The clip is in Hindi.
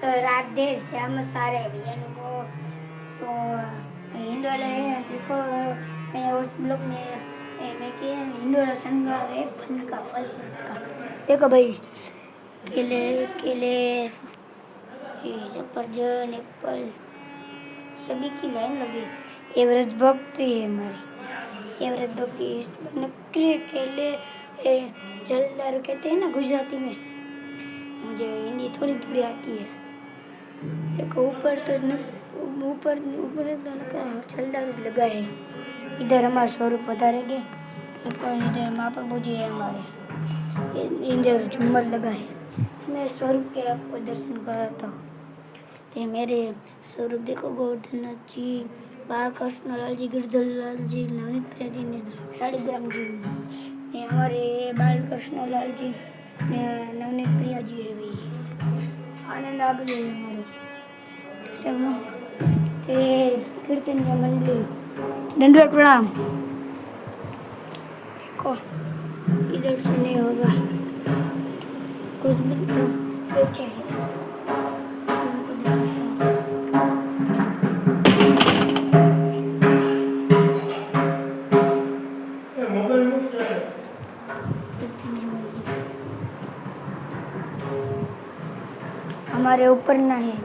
राधे श्याम सारे भैया को तो हिंदू वाले देखो मैंने उस ब्लॉग में मैं किया हिंदू वाला श्रृंगार है फल का फल का देखो भाई केले केले सफरजन एप्पल सभी की लाइन लगी। ये व्रत भक्ति है हमारी ये व्रत भक्ति नकरे केले जलदार कहते हैं ना गुजराती में मुझे हिंदी थोड़ी थोड़ी आती है। देखो ऊपर तो ऊपर ऊपर जलदार लगा है। इधर हमारे स्वरूप पधारेंगे इधर महाप्रभु जी है हमारे इधर झूमर लगा है। मैं स्वरूप के आपको दर्शन कराता हूँ। ये मेरे स्वरूप देखो गोवर्धन जी बालकृष्ण लाल जी गिरधर लाल जी नवनीत प्रिया जी ने शालिग्राम जी ये हमारे बालकृष्ण लाल जी नवनीत प्रिया जी है भाई आनंद आ गई है हमारे सब ते कीर्तन मंडली दंडवत प्रणाम। देखो इधर से नहीं होगा कुछ भी तो बच्चे हैं हमारे ऊपर ना है